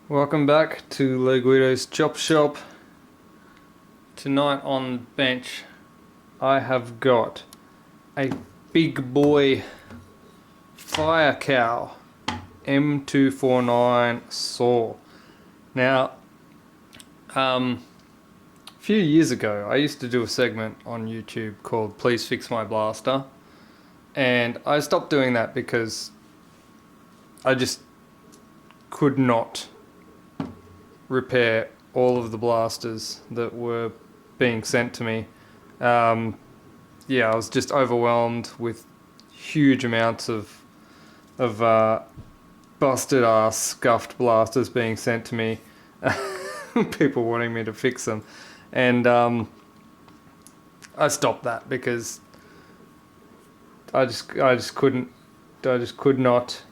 Welcome back to Guido's Chop Shop. Tonight on bench I have got a big boy Firecow M249 SAW. Now, a few years ago I used to do a segment on YouTube called Please Fix My Blaster, and I stopped doing that because I just could not repair all of the blasters that were being sent to me. I was just overwhelmed with huge amounts of busted ass scuffed blasters being sent to me. People wanting me to fix them, and I stopped that because I just could not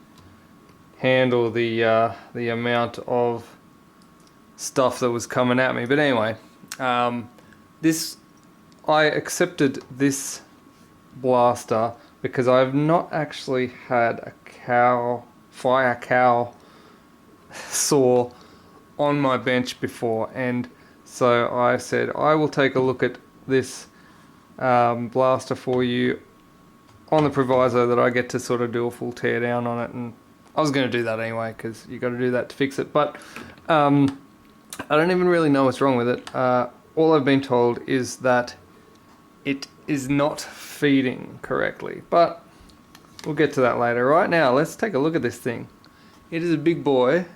handle the amount of stuff that was coming at me. But anyway, I accepted this blaster because I've not actually had a Firecow SAW on my bench before, and so I said I will take a look at this blaster for you on the proviso that I get to sort of do a full tear down on it. And I was going to do that anyway because you got to do that to fix it, but I don't even really know what's wrong with it. All I've been told is that it is not feeding correctly, but we'll get to that later. Right now, let's take a look at this thing. It is a big boy.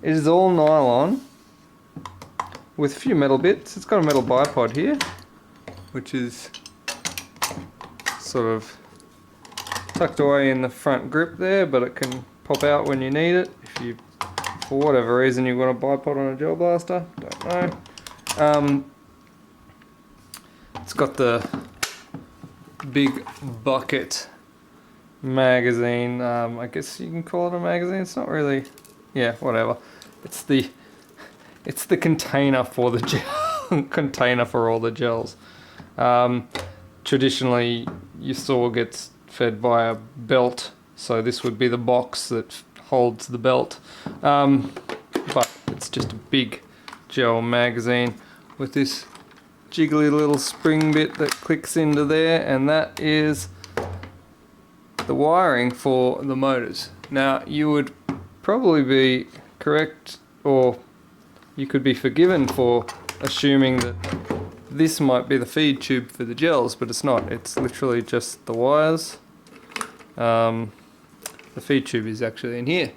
It is all nylon with a few metal bits. It's got a metal bipod here, which is sort of tucked away in the front grip there, but it can pop out when you need it if you, for whatever reason, you want a bipod on a gel blaster. Don't know. It's got the big bucket magazine. I guess you can call it a magazine. It's not really. Yeah, whatever. It's the container for the gel. Container for all the gels. Traditionally, your SAW gets fed by a belt, so this would be the box that holds the belt, but it's just a big gel magazine with this jiggly little spring bit that clicks into there, and that is the wiring for the motors. Now, you would probably be correct, or you could be forgiven for assuming that this might be the feed tube for the gels, but it's not. It's literally just the wires. The feed tube is actually in here.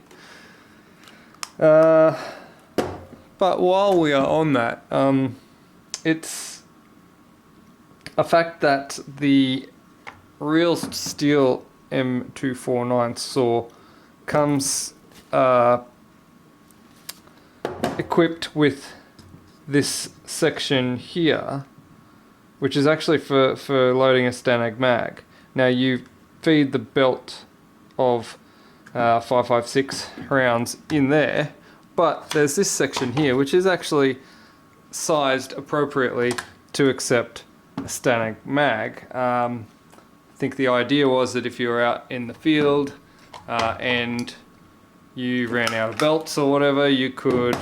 But while we are on that, it's a fact that the real steel M249 SAW comes equipped with this section here, which is actually for loading a Stanag mag. Now, you feed the belt of 5.56 rounds in there, but there's this section here which is actually sized appropriately to accept a Stanag mag. I think the idea was that if you were out in the field and you ran out of belts or whatever, you could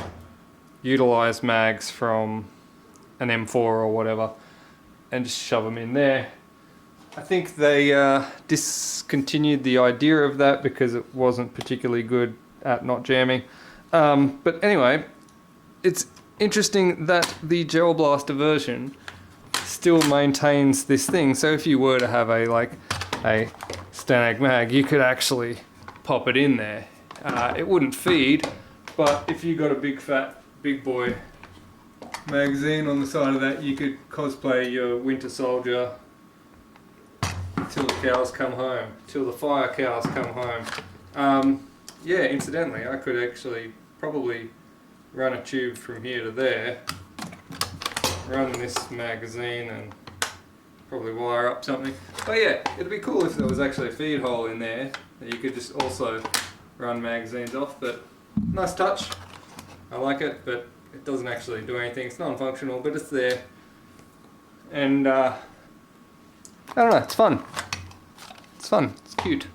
utilize mags from an M4 or whatever and just shove them in there. I think they discontinued the idea of that because it wasn't particularly good at not jamming. But anyway, it's interesting that the gel blaster version still maintains this thing. So if you were to have a Stanag mag, you could actually pop it in there. It wouldn't feed, but if you got a big fat big boy magazine on the side of that, you could cosplay your winter soldier till the cows come home, till the fire cows come home. Yeah, incidentally, I could actually probably run a tube from here to there, run this magazine, and probably wire up something. But yeah, it'd be cool if there was actually a feed hole in there that you could just also run magazines off. But nice touch. I like it, but it doesn't actually do anything. It's non-functional, but it's there. And I don't know, it's fun. It's fun, it's cute.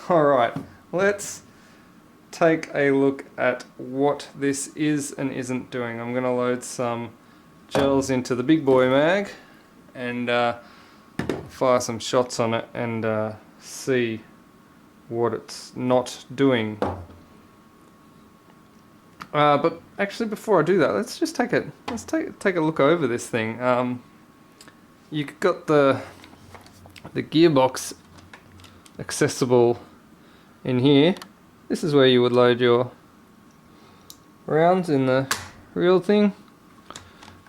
Alright, let's take a look at what this is and isn't doing. I'm going to load some gels into the big boy mag and fire some shots on it and see what it's not doing. But actually, before I do that, let's just take a look over this thing. You've got the gearbox accessible in here. This is where you would load your rounds in the real thing.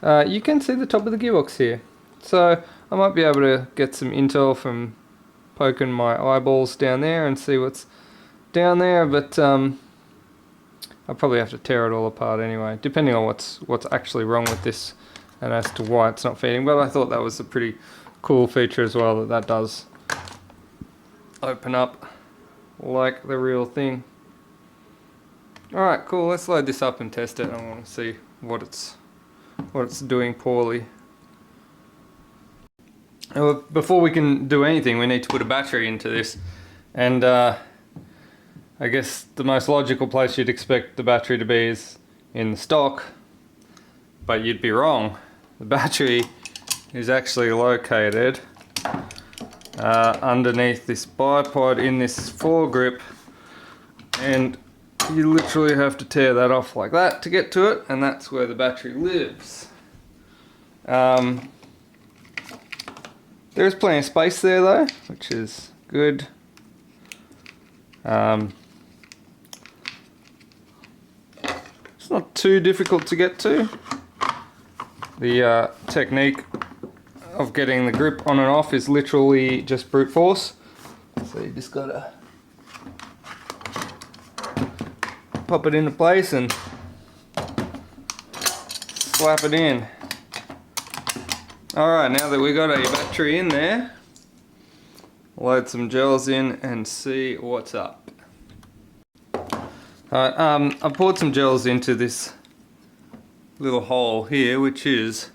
You can see the top of the gearbox here, so I might be able to get some intel from poking my eyeballs down there and see what's down there, but I'll probably have to tear it all apart anyway, depending on what's actually wrong with this and as to why it's not feeding. But I thought that was a pretty cool feature as well, that does open up like the real thing. Alright, cool, let's load this up and test it. I want to see what it's doing poorly. Well, before we can do anything, we need to put a battery into this, and I guess the most logical place you'd expect the battery to be is in the stock, but you'd be wrong. The battery is actually located underneath this bipod in this foregrip, and you literally have to tear that off like that to get to it, and that's where the battery lives. There's plenty of space there though, which is good. It's not too difficult to get to. The technique of getting the grip on and off is literally just brute force. So you just gotta pop it into place and slap it in. Alright, now that we got a battery in there, load some gels in and see what's up. Alright, I poured some gels into this little hole here, which is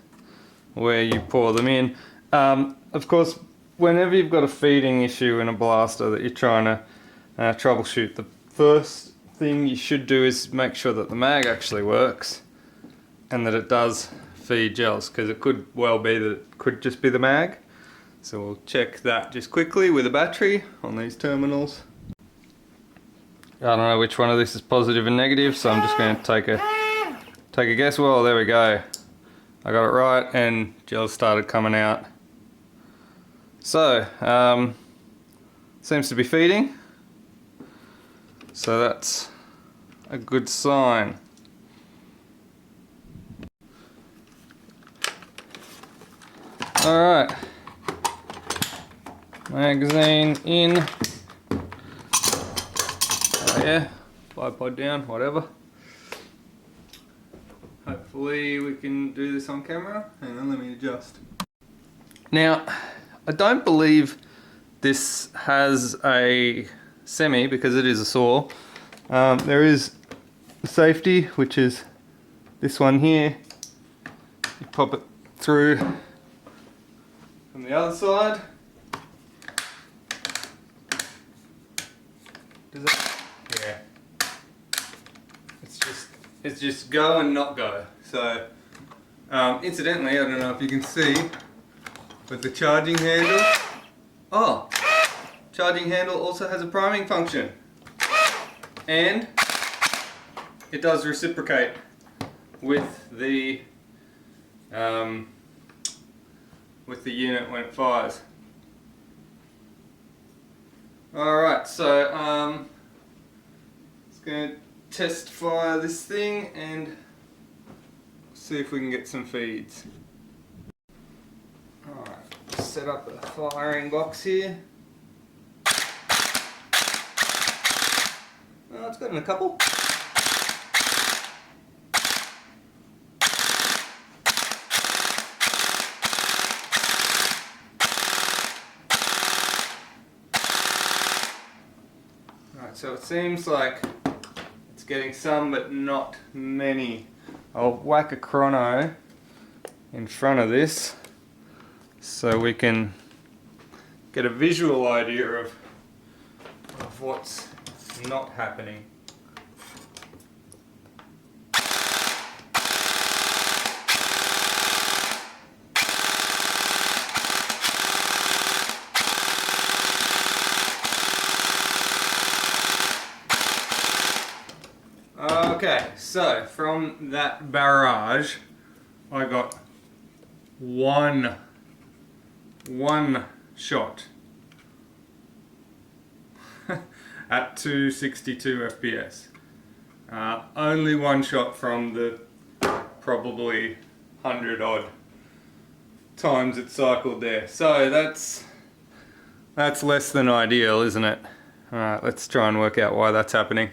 where you pour them in. Of course, whenever you've got a feeding issue in a blaster that you're trying to troubleshoot, the first thing you should do is make sure that the mag actually works and that it does feed gels, because it could well be that it could just be the mag. So we'll check that just quickly with a battery on these terminals. I don't know which one of this is positive and negative, so I'm just going to take a guess. Well, there we go. I got it right and gels started coming out. So, seems to be feeding. So that's a good sign. Alright, magazine in. Oh yeah, bipod down, whatever. Hopefully we can do this on camera. Hang on, let me adjust. Now, I don't believe this has a semi because it is a SAW. There is safety, which is this one here. You pop it through from the other side. Does it? Yeah. It's just go and not go. So, incidentally, I don't know if you can see, but the charging handle. Oh, charging handle also has a priming function, and it does reciprocate with the unit when it fires. Alright, so just going to test fire this thing and see if we can get some feeds. Alright, set up a firing box here. Oh, it's gotten a couple. So it seems like it's getting some but not many. I'll whack a chrono in front of this so we can get a visual idea of what's not happening. Okay, so from that barrage, I got one shot at 262 FPS. Only one shot from the probably 100 odd times it cycled there. So that's less than ideal, isn't it? Alright, let's try and work out why that's happening.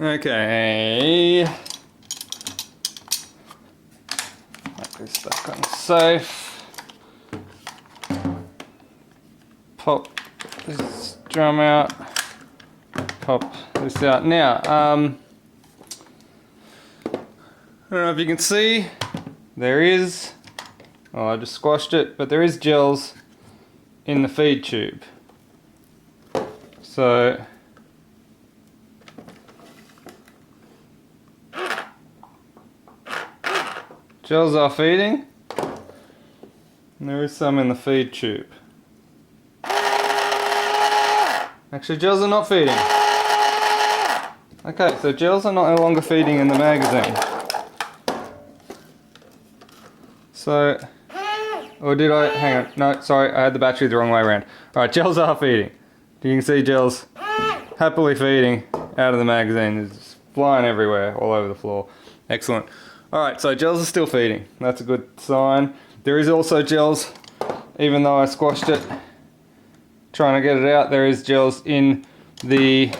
Okay. Put this back on safe. Pop this drum out. Pop this out. Now, I don't know if you can see, there is, oh, I just squashed it, but there is gels in the feed tube. So, gels are feeding, and there is some in the feed tube. Actually, gels are not feeding. Okay, so gels are no longer feeding in the magazine. So, or did I, hang on, no, sorry, I had the battery the wrong way around. Alright, gels are feeding. You can see gels happily feeding out of the magazine. It's flying everywhere, all over the floor. Excellent. Alright, so gels are still feeding. That's a good sign. There is also gels, even though I squashed it, trying to get it out, there is gels in the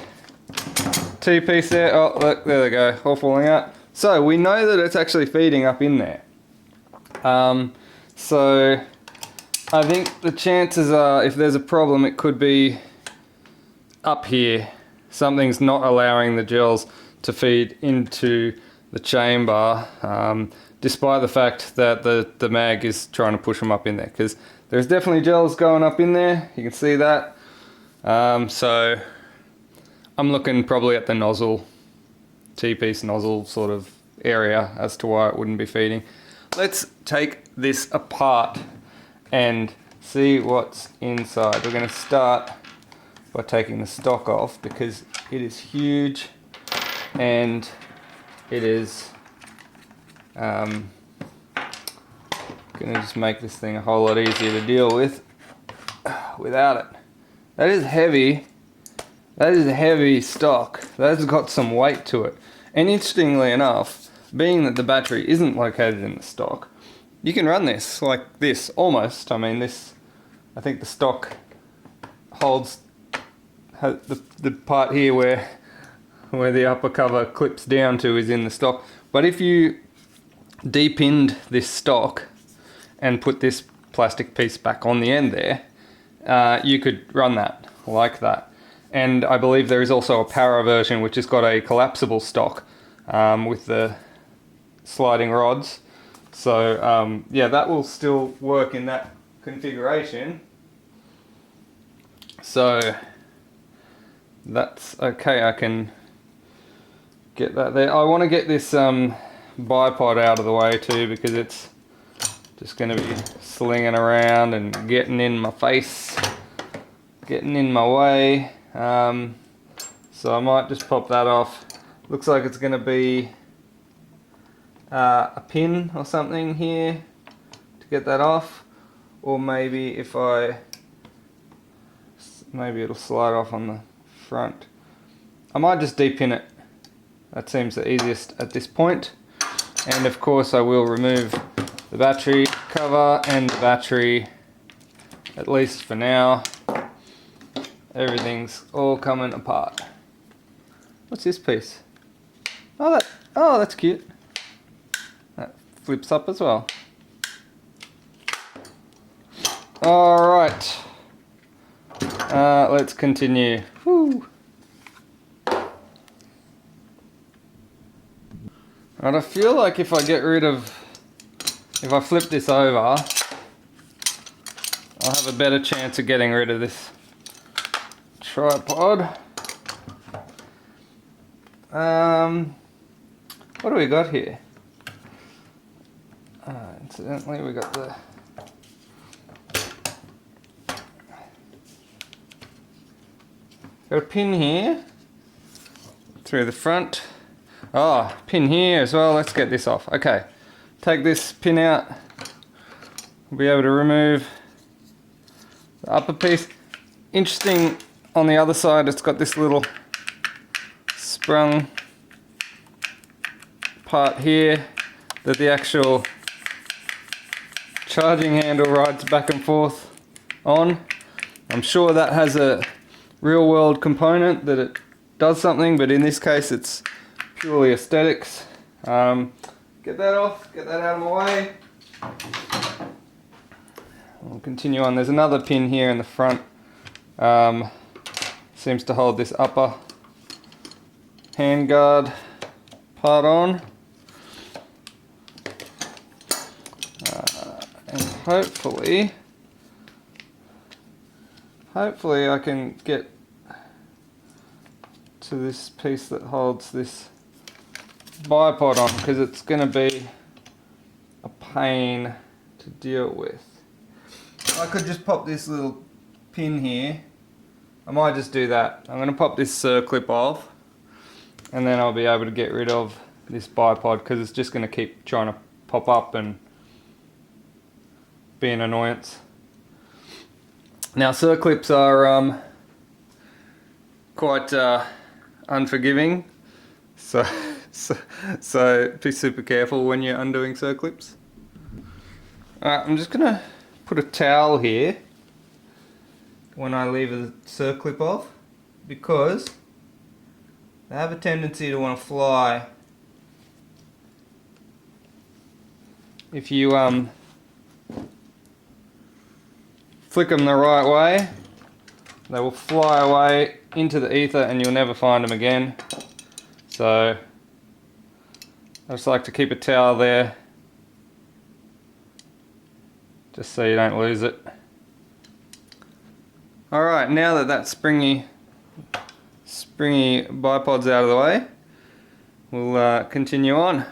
T-piece there. Oh, look, there they go, all falling out. So we know that it's actually feeding up in there. So I think the chances are, if there's a problem, it could be up here. Something's not allowing the gels to feed into the chamber, despite the fact that the mag is trying to push them up in there, because there's definitely gels going up in there. You can see that. So I'm looking probably at the nozzle, T-piece nozzle sort of area as to why it wouldn't be feeding. Let's take this apart and see what's inside. We're going to start by taking the stock off because it is huge and it is going to just make this thing a whole lot easier to deal with without it. That is heavy. That is a heavy stock. That's got some weight to it. And interestingly enough, being that the battery isn't located in the stock, you can run this like this, almost. I mean, this, I think the stock holds the part here where the upper cover clips down to is in the stock. But if you depinned this stock and put this plastic piece back on the end there, you could run that like that. And I believe there is also a para version which has got a collapsible stock with the sliding rods. So yeah, that will still work in that configuration. So that's okay, I can get that there. I want to get this bipod out of the way too, because it's just going to be slinging around and getting in my face, getting in my way. So I might just pop that off. Looks like it's going to be a pin or something here to get that off, or maybe if maybe it'll slide off on the front. I might just depin it. That seems the easiest at this point. And of course I will remove the battery cover and the battery, at least for now. Everything's all coming apart. What's this piece? Oh, that's cute. That flips up as well. Alright. Let's continue. Whew. Right, I feel like if I flip this over, I'll have a better chance of getting rid of this tripod. What do we got here? Incidentally, we got got a pin here, through the front. Oh, pin here as well. Let's get this off. Okay, take this pin out. We'll be able to remove the upper piece. Interesting, on the other side it's got this little sprung part here that the actual charging handle rides back and forth on. I'm sure that has a real world component that it does something, but in this case it's purely aesthetics. Get that off, get that out of my way. We'll continue on. There's another pin here in the front. Seems to hold this upper handguard part on. And hopefully I can get to this piece that holds this bipod on, because it's going to be a pain to deal with. I could just pop this little pin here. I might just do that. I'm going to pop this clip off, and then I'll be able to get rid of this bipod, because it's just going to keep trying to pop up and be an annoyance. Now, circlips are quite unforgiving, so be super careful when you're undoing circlips. Alright, I'm just gonna put a towel here when I leave a circlip off, because they have a tendency to want to fly. If you flick them the right way, they will fly away into the ether and you'll never find them again. So I just like to keep a towel there, just so you don't lose it. Alright, now that that springy bipod's out of the way, we'll continue on.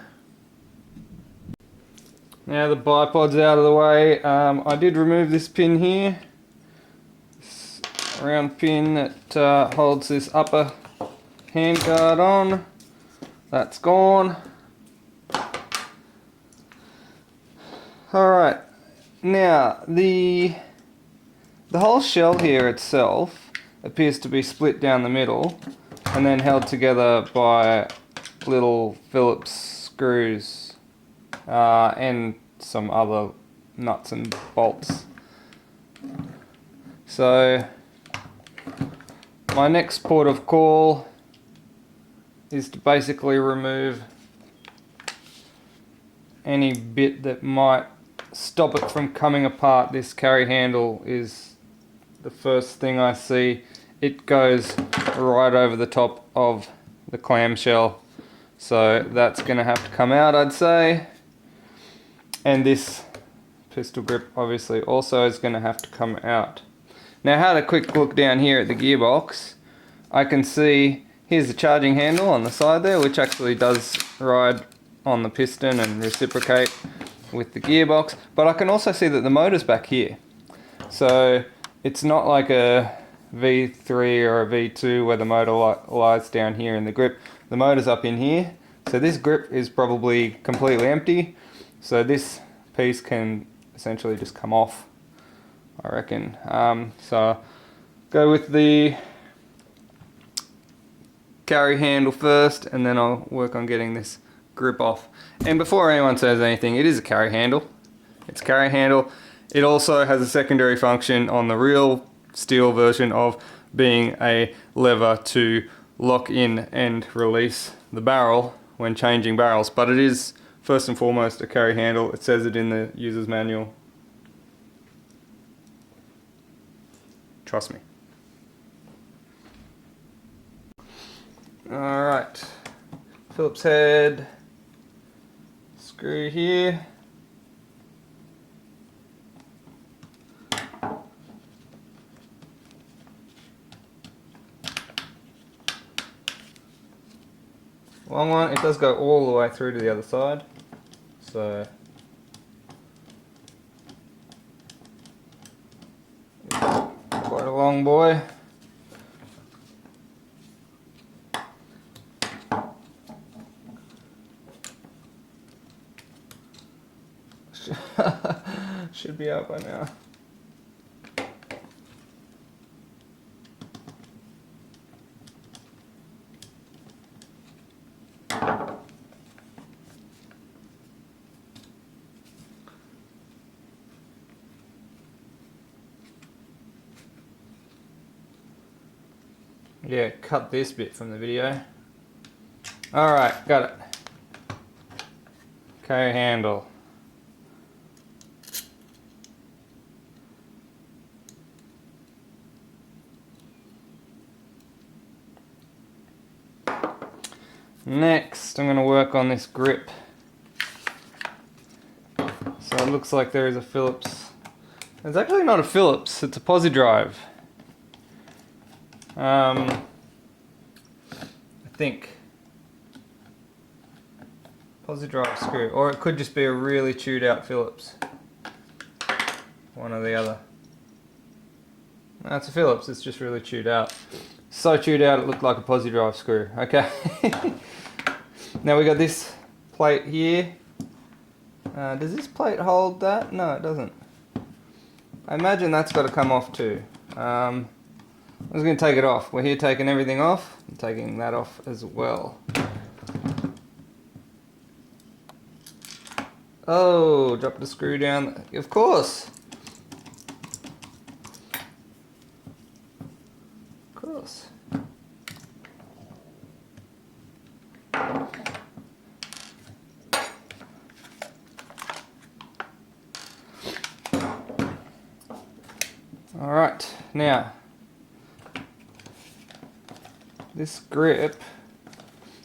Now the bipod's out of the way, I did remove this pin here, this round pin that holds this upper handguard on. That's gone. Alright, now the whole shell here itself appears to be split down the middle and then held together by little Phillips screws and some other nuts and bolts. So my next port of call is to basically remove any bit that might stop it from coming apart. This carry handle is the first thing I see. It goes right over the top of the clamshell, so that's going to have to come out, I'd say. And this pistol grip obviously also is going to have to come out. Now, I had a quick look down here at the gearbox. I can see here's the charging handle on the side there, which actually does ride on the piston and reciprocate with the gearbox, but I can also see that the motor's back here. So it's not like a V3 or a V2 where the motor lies down here in the grip. The motor's up in here, so this grip is probably completely empty, so this piece can essentially just come off, I reckon. So go with the carry handle first, and then I'll work on getting this grip off. And before anyone says anything, it is a carry handle. It's a carry handle. It also has a secondary function on the real steel version of being a lever to lock in and release the barrel when changing barrels, but it is first and foremost a carry handle. It says it in the user's manual. Trust me. Alright, Phillips head, screw here. Long one, it does go all the way through to the other side, so it's quite a long boy. Should be out by now. Yeah, cut this bit from the video. Alright, got it. Okay, handle. Next, I'm going to work on this grip. So it looks like there is a Phillips. It's actually not a Phillips, it's a posi drive. I think. Posi drive screw. Or it could just be a really chewed out Phillips. One or the other. No, it's a Phillips, it's just really chewed out. So chewed out it looked like a posi drive screw. Okay. Now we got this plate here. Does this plate hold that? No, it doesn't. I imagine that's got to come off too. I'm just going to take it off. We're here taking everything off. I'm taking that off as well. Oh, drop the screw down. Of course. Of course. Alright, now this grip,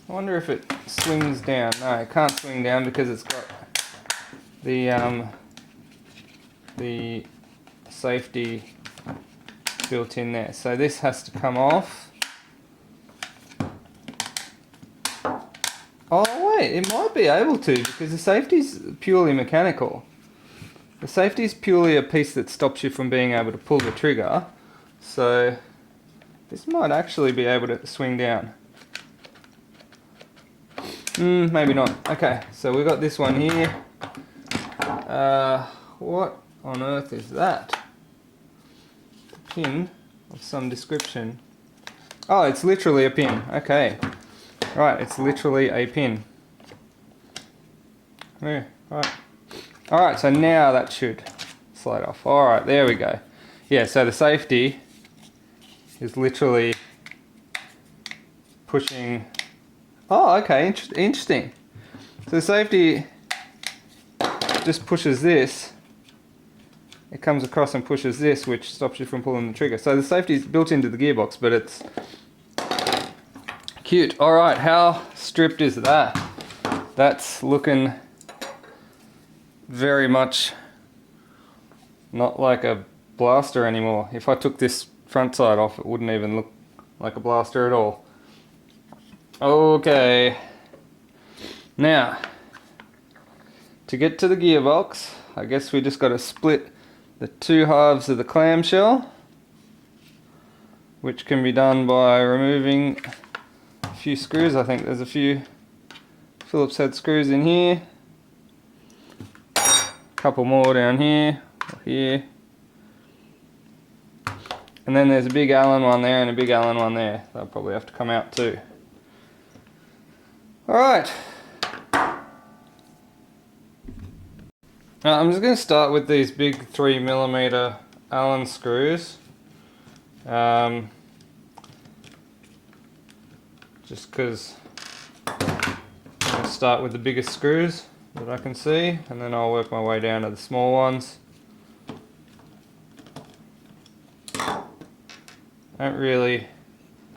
I wonder if it swings down. No, it can't swing down because it's got the safety built in there. So this has to come off. Oh wait, it might be able to because the safety's purely mechanical. The safety is purely a piece that stops you from being able to pull the trigger, so this might actually be able to swing down. Maybe not. Okay, so we got this one here. What on earth is that? A pin of some description. Oh, it's literally a pin. Okay. Right, it's literally a pin. Yeah, right. Alright, so now that should slide off. Alright, there we go. Yeah, so the safety is literally pushing... Oh, okay, interesting. So the safety just pushes this. It comes across and pushes this, which stops you from pulling the trigger. So the safety is built into the gearbox, but it's cute. Alright, how stripped is that? That's looking very much not like a blaster anymore. If I took this front side off, it wouldn't even look like a blaster at all. Okay, now to get to the gearbox, I guess we just got to split the two halves of the clamshell, which can be done by removing a few screws. I think there's a few Phillips head screws in here. Couple more down here, or here, and then there's a big Allen one there and a big Allen one there. They'll probably have to come out too. Alright, I'm just going to start with these big 3mm Allen screws. Just because I'm going to start with the biggest screws that I can see, and then I'll work my way down to the small ones. Don't really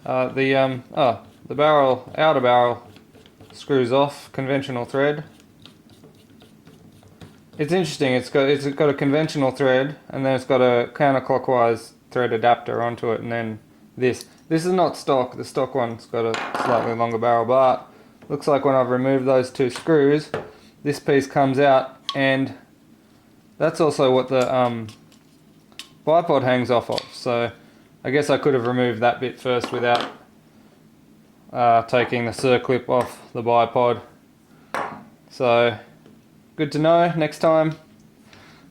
the barrel, outer barrel screws off, conventional thread. It's interesting, it's got a conventional thread and then it's got a counterclockwise thread adapter onto it, and then this is not stock. The stock one's got a slightly longer barrel, but looks like when I've removed those two screws, this piece comes out, and that's also what the bipod hangs off of. So I guess I could have removed that bit first without taking the circlip off the bipod. So good to know next time.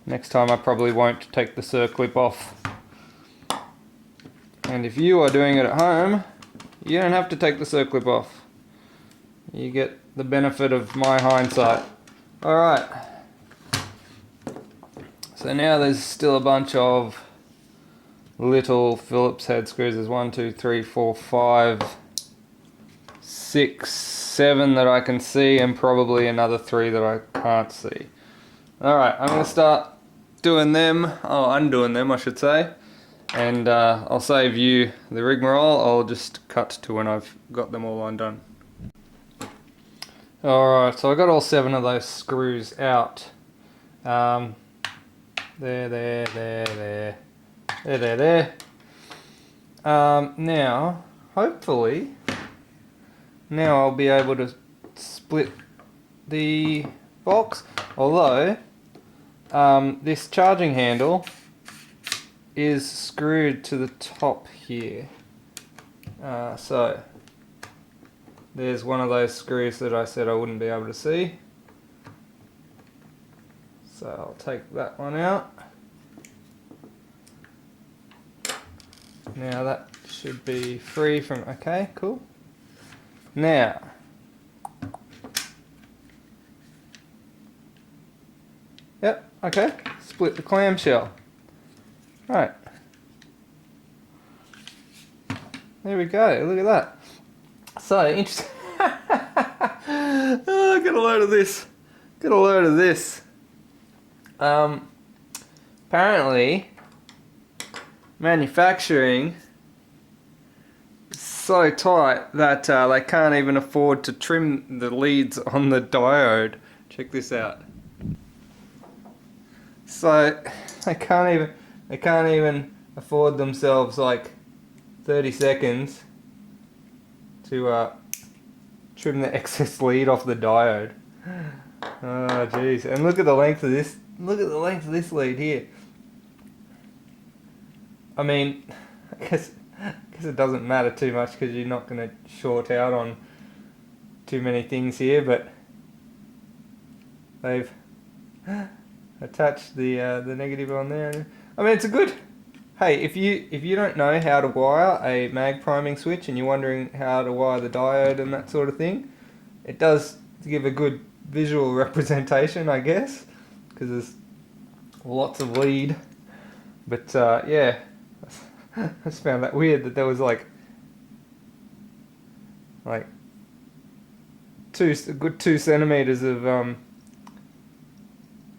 Next time I probably won't take the circlip off. And if you are doing it at home, you don't have to take the circlip off. You get the benefit of my hindsight. Alright. So now there's still a bunch of little Phillips head screws. There's 1, 2, 3, 4, 5, 6, 7 that I can see, and probably another 3 that I can't see. Alright, I'm going to start doing them, undoing them I should say, and I'll save you the rigmarole. I'll just cut to when I've got them all undone. Alright, so I got all 7 of those screws out. There. Now, hopefully, now I'll be able to split the box, although this charging handle is screwed to the top here. So, there's one of those screws that I said I wouldn't be able to see. So I'll take that one out. Now that should be free from, okay, cool. Now, yep, okay, split the clamshell. Right. There we go, look at that. So, interesting. Oh, get a load of this. Get a load of this. Apparently, manufacturing is so tight that they can't even afford to trim the leads on the diode. Check this out. So they can't even afford themselves like 30 seconds to trim the excess lead off the diode. Oh jeez, and look at the length of this. Look at the length of this lead here. I mean, I guess it doesn't matter too much because you're not going to short out on too many things here, but they've attached the negative on there. I mean, it's a good. Hey, if you don't know how to wire a mag priming switch and you're wondering how to wire the diode and that sort of thing, it does give a good visual representation, I guess, because there's lots of lead. But yeah, I just found that weird that there was like a good 2 centimeters of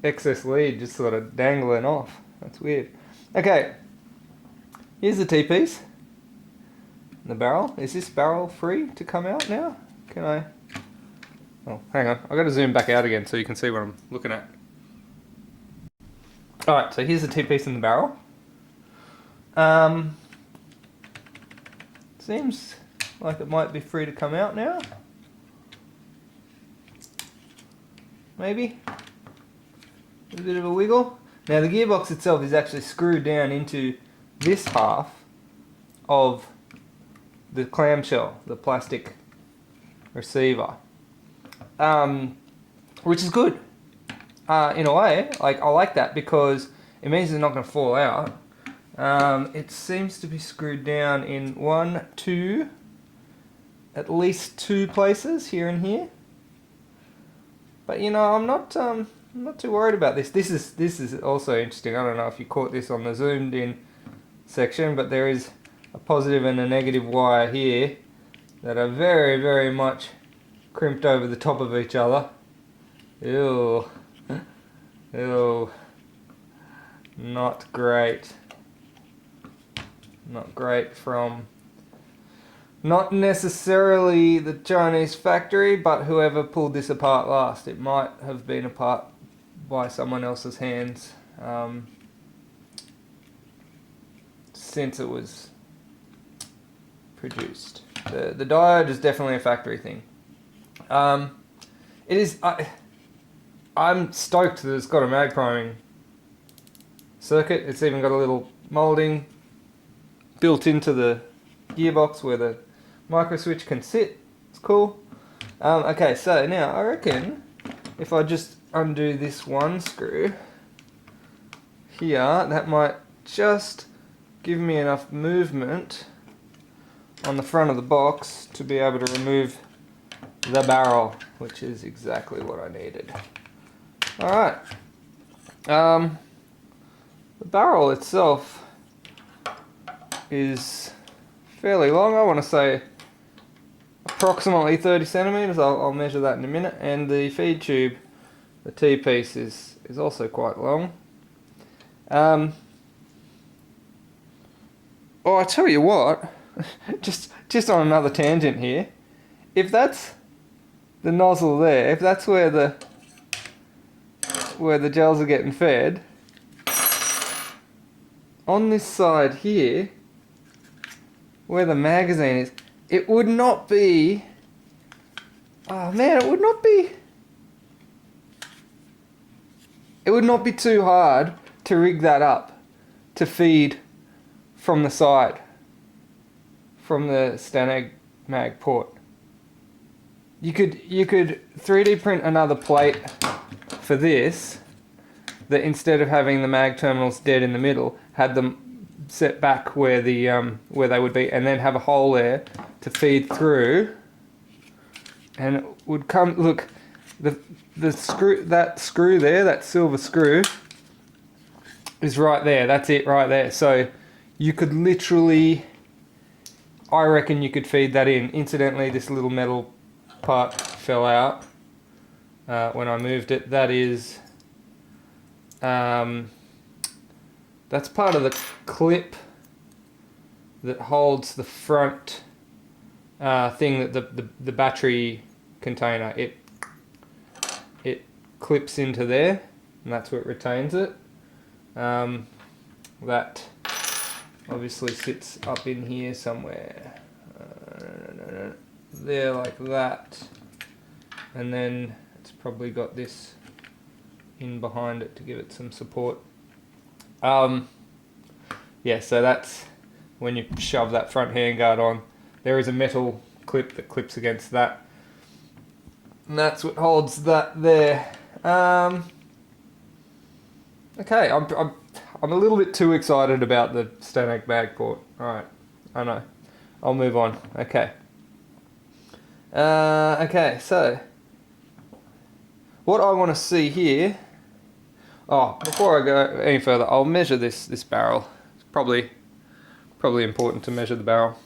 excess lead just sort of dangling off. That's weird. Okay, here's the T-piece. The barrel. Is this barrel free to come out now? Can I? Oh, hang on. I've got to zoom back out again so you can see what I'm looking at. Alright, so here's the T-piece in the barrel. Seems like it might be free to come out now. Maybe. A bit of a wiggle. Now the gearbox itself is actually screwed down into this half of the clamshell, the plastic receiver. Which is good. In a way, like I like that because it means it's not going to fall out. It seems to be screwed down in at least two places, here and here. But you know, I'm not too worried about this. This is also interesting. I don't know if you caught this on the zoomed in section, but there is a positive and a negative wire here that are very, very much crimped over the top of each other. Ew. Ew. Not great. Not great from not necessarily the Chinese factory, but whoever pulled this apart last. It might have been apart by someone else's hands since it was produced. The diode is definitely a factory thing. It is. I'm stoked that it's got a mag priming circuit. It's even got a little molding built into the gearbox where the micro switch can sit. It's cool. Okay, so now I reckon if I just undo this one screw, here, that might just give me enough movement on the front of the box to be able to remove the barrel, which is exactly what I needed. Alright. The barrel itself is fairly long. I want to say approximately 30 centimeters. I'll measure that in a minute. And the feed tube, the T-piece, is also quite long. Oh, I tell you what, just on another tangent here, if that's the nozzle there, if that's where the gels are getting fed, on this side here, where the magazine is, it would not be, oh man, it would not be too hard to rig that up to feed from the side, from the Stanag mag port. You could 3D print another plate for this, that instead of having the mag terminals dead in the middle, had them set back where the where they would be, and then have a hole there to feed through, and it would come. Look, the screw, that screw there, that silver screw, is right there. That's it right there. So you could literally, I reckon you could feed that in. Incidentally, this little metal part fell out when I moved it. That is, that's part of the clip that holds the front thing, that the battery container. It clips into there, and that's what retains it. That obviously sits up in here somewhere, there like that, and then it's probably got this in behind it to give it some support. Yeah, so that's when you shove that front handguard on. There is a metal clip that clips against that, and that's what holds that there. Okay, I'm a little bit too excited about the Stanag mag port. Alright, I know. I'll move on. Okay. Okay, so what I want to see here. Oh, before I go any further, I'll measure this barrel. It's probably important to measure the barrel.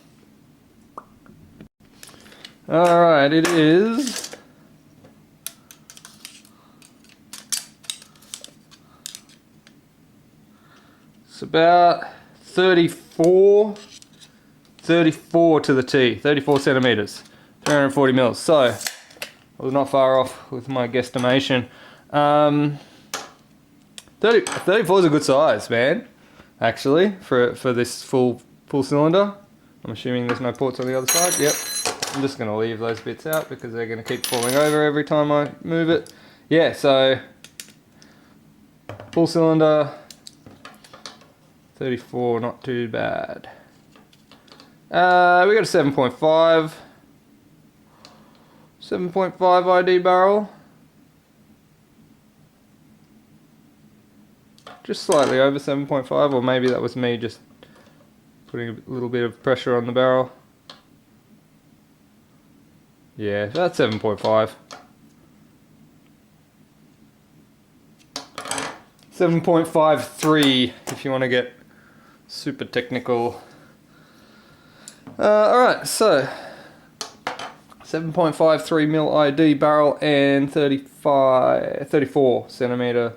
Alright, it is it's about 34 to the T, 34 centimeters, 340 mils. So I was not far off with my guesstimation. 34 is a good size, man. Actually, for this full cylinder. I'm assuming there's no ports on the other side. Yep. I'm just going to leave those bits out because they're going to keep falling over every time I move it. Yeah, so full cylinder, 34, not too bad. We got a 7.5 ID barrel. Just slightly over 7.5, or maybe that was me just putting a little bit of pressure on the barrel. Yeah, that's 7.5. 7.53 if you want to get super technical. Alright, so 7.53 mil ID barrel and 34 centimeter,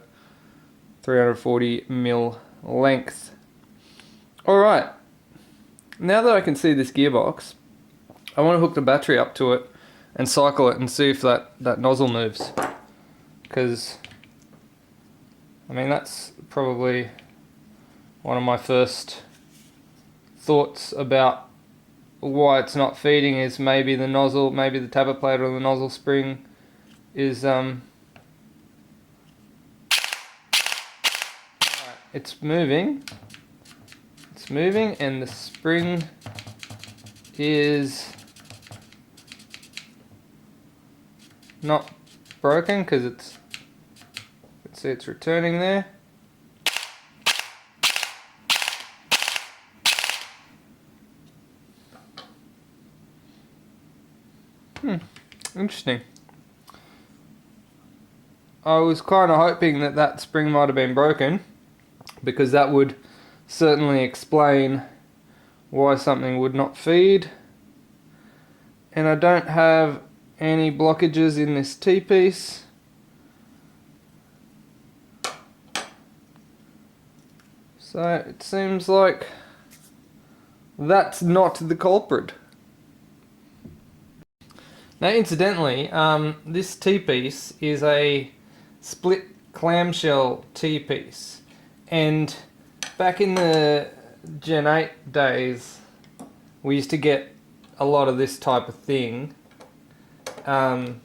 340 mil length. Alright, now that I can see this gearbox, I want to hook the battery up to it and cycle it and see if that nozzle moves. Because, I mean, that's probably one of my first thoughts about why it's not feeding, is maybe the nozzle, maybe the tablet plate or the nozzle spring is it's moving, and the spring is not broken because it's, let's see, it's returning there. Interesting. I was kind of hoping that that spring might have been broken, because that would certainly explain why something would not feed. And I don't have any blockages in this T-piece. So it seems like that's not the culprit. Now incidentally, this T-piece is a split clamshell T-piece, and back in the Gen 8 days we used to get a lot of this type of thing, and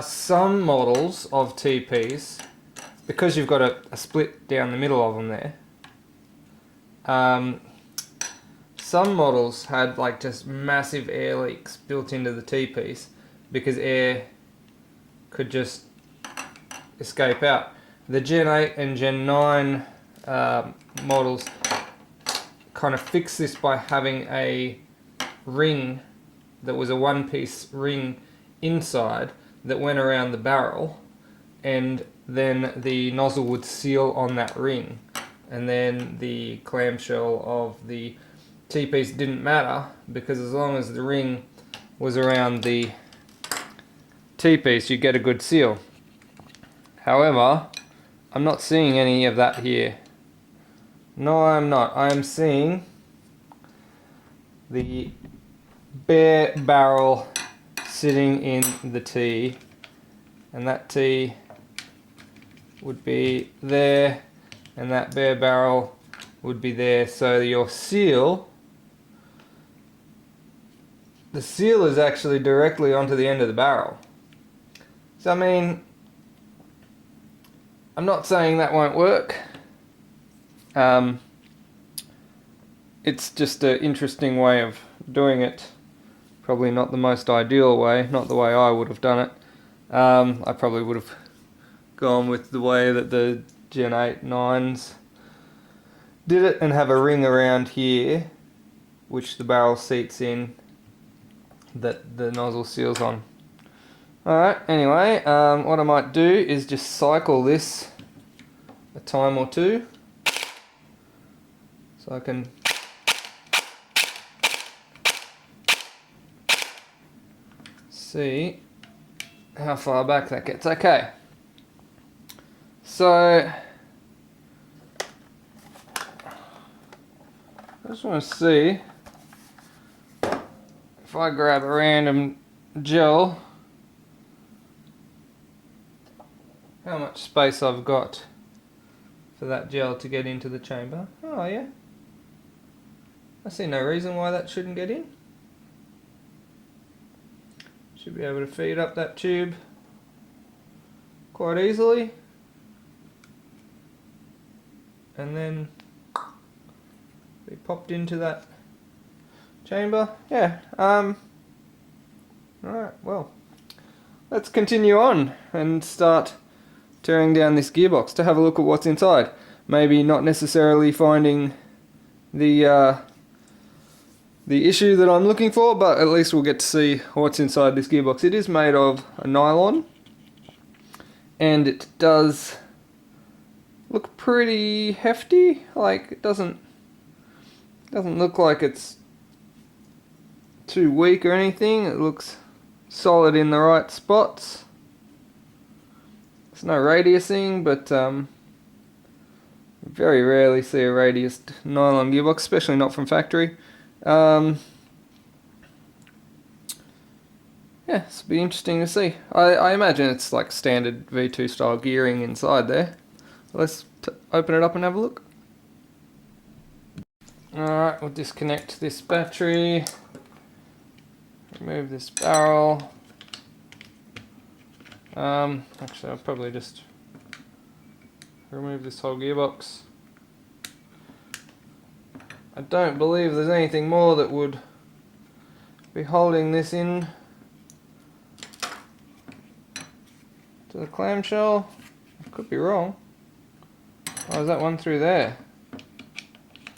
some models of T-piece, because you've got a split down the middle of them there, some models had like just massive air leaks built into the T-piece because air could just escape out. The Gen 8 and Gen 9 models kind of fixed this by having a ring that was a one-piece ring inside that went around the barrel, and then the nozzle would seal on that ring, and then the clamshell of the T-piece didn't matter, because as long as the ring was around the T-piece you get a good seal. However, I'm not seeing any of that here. No, I'm not. I am seeing the bare barrel sitting in the T, and that T would be there, and that bare barrel would be there. So your seal, the seal is actually directly onto the end of the barrel. So I mean, I'm not saying that won't work. It's just an interesting way of doing it. Probably not the most ideal way, not the way I would have done it. I probably would have gone with the way that the Gen 8 9s did it, and have a ring around here which the barrel seats in, that the nozzle seals on. Alright, anyway, what I might do is just cycle this a time or two, so I can see how far back that gets. Okay, so I just want to see if I grab a random gel, how much space I've got for that gel to get into the chamber. Oh yeah, I see no reason why that shouldn't get in. Should be able to feed up that tube quite easily, and then be popped into that chamber. Yeah, alright, well, let's continue on and start tearing down this gearbox to have a look at what's inside. Maybe not necessarily finding the issue that I'm looking for, but at least we'll get to see what's inside this gearbox. It is made of a nylon, and it does look pretty hefty. Like, it doesn't look like it's too weak or anything. It looks solid in the right spots. There's no radiusing, but very rarely see a radiused nylon gearbox, especially not from factory. Yeah, it's be interesting to see. I imagine it's like standard V2 style gearing inside there. Let's open it up and have a look. Alright, we'll disconnect this battery, remove this barrel. Actually, I'll probably just remove this whole gearbox. I don't believe there's anything more that would be holding this in to the clamshell. I could be wrong. Oh, is that one through there?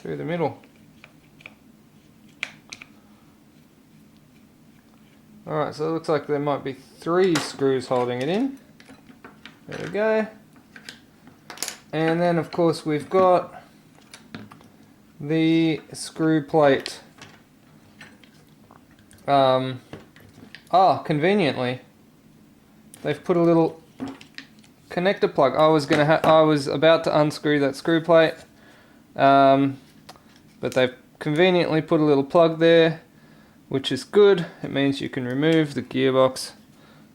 through the middle. Alright, so it looks like there might be 3 screws holding it in. There we go. And then of course we've got the screw plate. Conveniently, they've put a little connector plug. I was about to unscrew that screw plate, but they've conveniently put a little plug there, which is good. It means you can remove the gearbox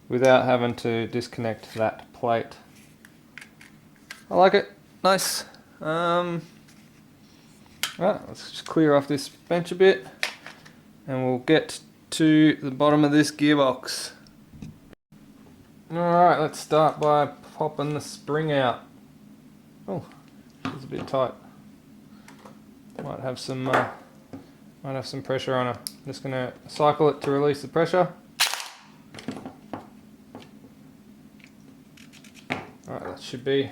without having to disconnect that plate. I like it. Nice. Right, let's just clear off this bench a bit and we'll get to the bottom of this gearbox. Alright, let's start by popping the spring out. Oh, it's a bit tight. Might have some pressure on her. Just gonna cycle it to release the pressure. Alright, that should be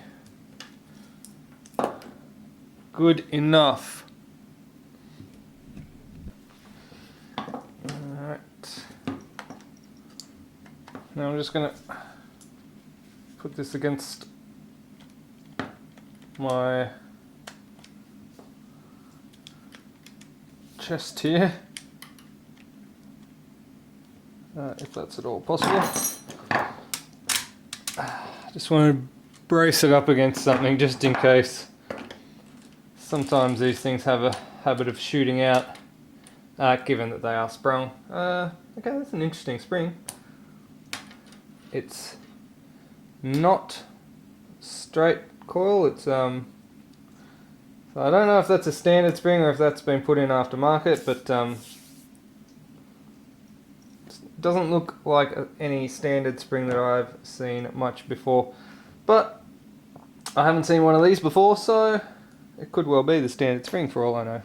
good enough. Alright. Now I'm just gonna put this against my chest here, if that's at all possible. Just want to brace it up against something just in case. Sometimes these things have a habit of shooting out, given that they are sprung. Okay, that's an interesting spring. It's not straight coil, it's so I don't know if that's a standard spring or if that's been put in aftermarket, but it doesn't look like any standard spring that I've seen much before. But I haven't seen one of these before, so it could well be the standard spring for all I know.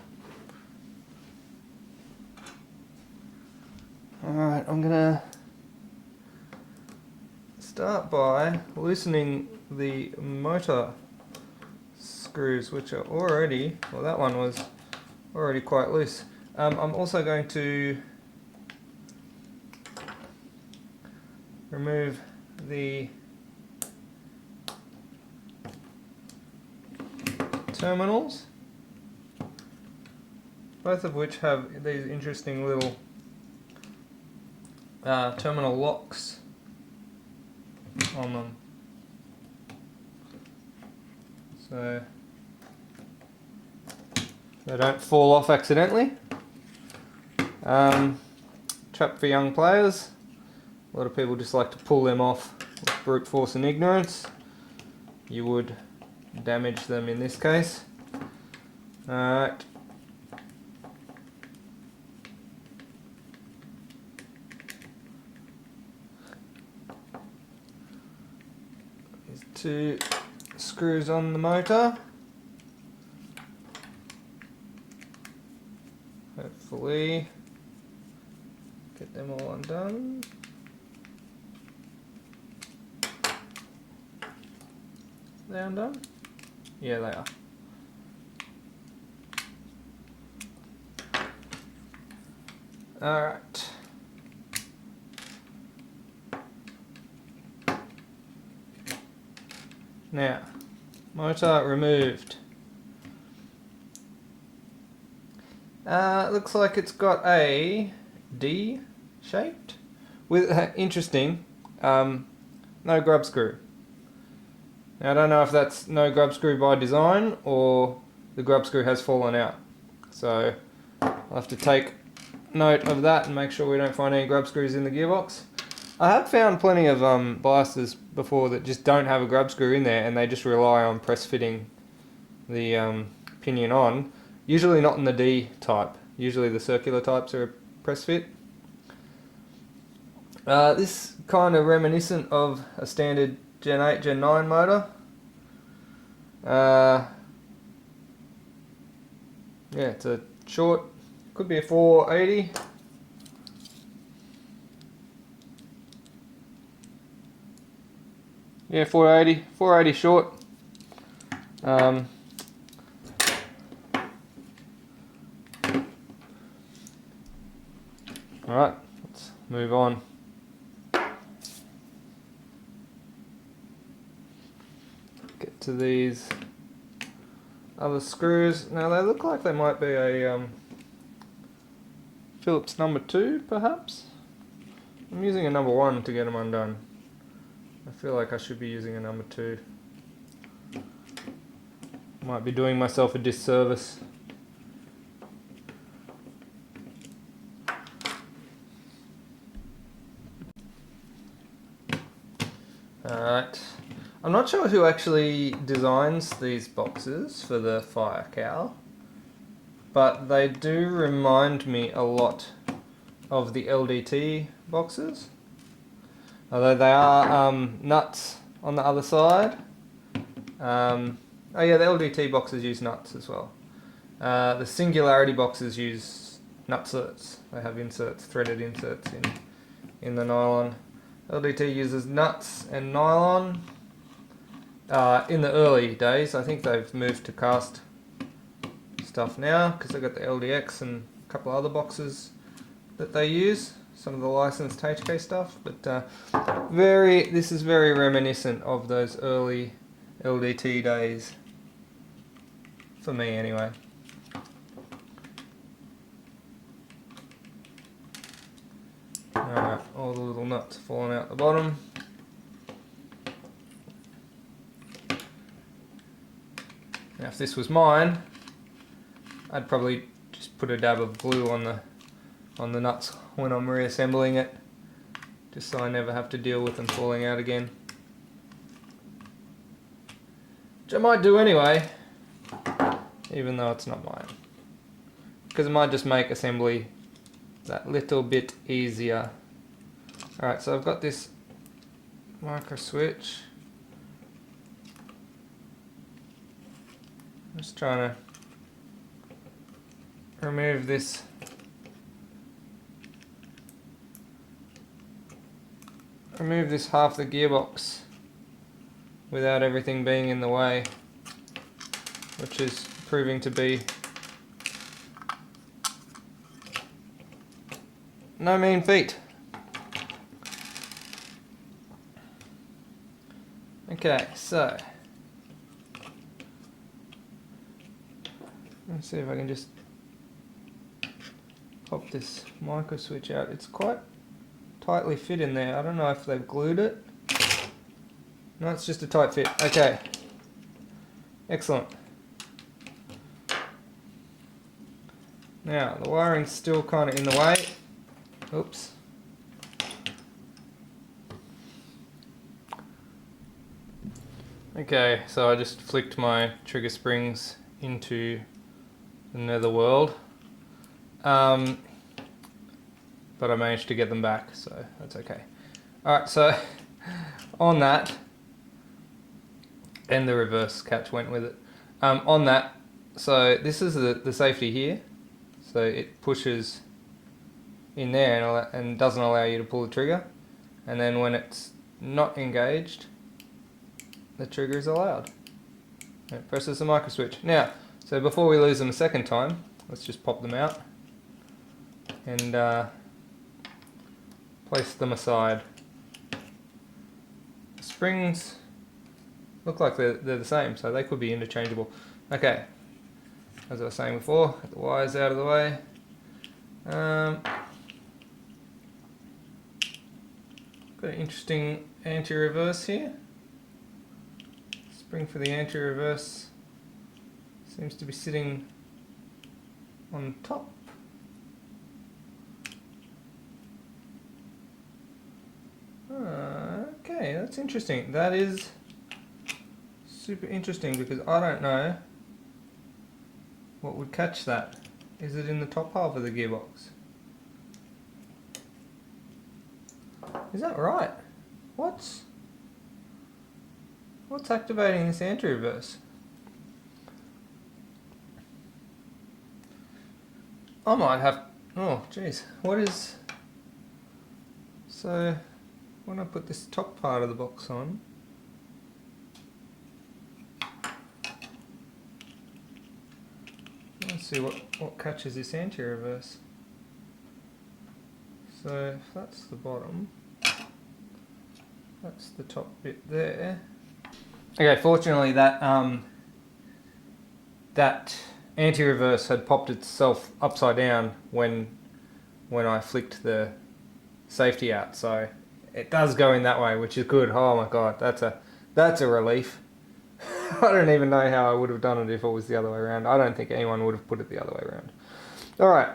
Alright, I'm gonna start by loosening the motor screws, which are already, well, that one was already quite loose. I'm also going to remove the terminals, both of which have these interesting little terminal locks on them. So they don't fall off accidentally. Trap for young players. A lot of people just like to pull them off with brute force and ignorance. You would damage them in this case. Alright. There's 2 screws on the motor. Hopefully get them all undone. They undone? Yeah, they are. Alright. Now, motor removed. It looks like it's got a D shaped with interesting no grub screw. Now I don't know if that's no grub screw by design or the grub screw has fallen out. So I'll have to take note of that and make sure we don't find any grub screws in the gearbox. I have found plenty of biases before that just don't have a grub screw in there and they just rely on press fitting the pinion on. Usually not in the D type. Usually the circular types are a press fit. This kind of reminiscent of a standard Gen 8, Gen 9 motor. Yeah, it's a short, could be a 480. Yeah, 480 short. Alright, let's move on. Get to these other screws. Now they look like they might be a Phillips number 2 perhaps? I'm using a number 1 to get them undone. I feel like I should be using a number 2. Might be doing myself a disservice. Alright. I'm not sure who actually designs these boxes for the Firecow, but they do remind me a lot of the LDT boxes. Although they are nuts on the other side. Oh yeah, the LDT boxes use nuts as well. The Singularity boxes use nutserts. They have inserts, threaded inserts in the nylon. LDT uses nuts and nylon. In the early days, I think they've moved to cast stuff now because they've got the LDX and a couple of other boxes that they use. Some of the licensed HK stuff, but this is very reminiscent of those early LDT days. For me, anyway. Alright, all the little nuts falling out the bottom. Now if this was mine, I'd probably just put a dab of glue on the nuts when I'm reassembling it, just so I never have to deal with them falling out again. Which I might do anyway, even though it's not mine. Because it might just make assembly that little bit easier. Alright, so I've got this micro switch. I'm just trying to remove this half the gearbox without everything being in the way, which is proving to be no mean feat. Okay, so let's see if I can just pop this micro switch out. It's quite tightly fit in there. I don't know if they've glued it. No, it's just a tight fit. Okay. Excellent. Now, the wiring's still kind of in the way. Oops. Okay, so I just flicked my trigger springs into the netherworld. But I managed to get them back, so that's okay. Alright, so on that, and the reverse catch went with it. On that, so this is the safety here. So it pushes in there and doesn't allow you to pull the trigger. And then when it's not engaged, the trigger is allowed. It presses the micro switch. Now, so before we lose them a second time, let's just pop them out and place them aside. The springs look like they're the same, so they could be interchangeable. Okay, as I was saying before, get the wires out of the way. Got an interesting anti-reverse here. Spring for the anti-reverse seems to be sitting on top. Okay, that's interesting. That is super interesting because I don't know what would catch that. Is it in the top half of the gearbox? Is that right? What's activating this anti-reverse? I might have... Oh, geez. What is... So, when I put this top part of the box on... Let's see what catches this anti-reverse. So if that's the bottom, that's the top bit there. Okay, fortunately that that anti-reverse had popped itself upside down when I flicked the safety out, so it does go in that way, which is good. Oh my god, that's a relief. I don't even know how I would have done it if it was the other way around. I don't think anyone would have put it the other way around. Alright.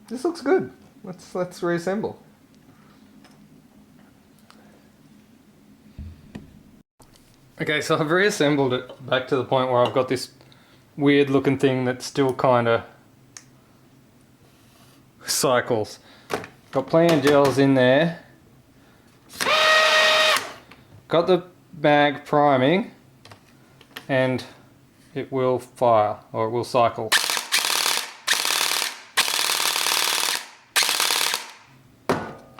This looks good. Let's reassemble. Okay, so I've reassembled it back to the point where I've got this weird looking thing that still kinda cycles. Got plenty of gels in there. Got the mag priming, and it will fire, or it will cycle.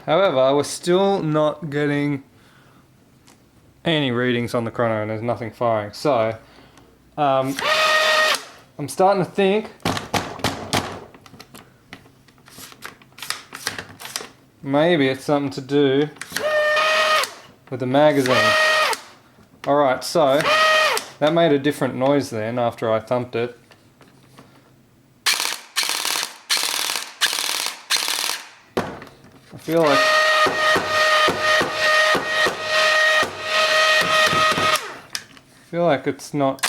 However, we're still not getting any readings on the chrono, and there's nothing firing. So, I'm starting to think maybe it's something to do with the magazine. Alright, so that made a different noise then after I thumped it. I feel like it's not.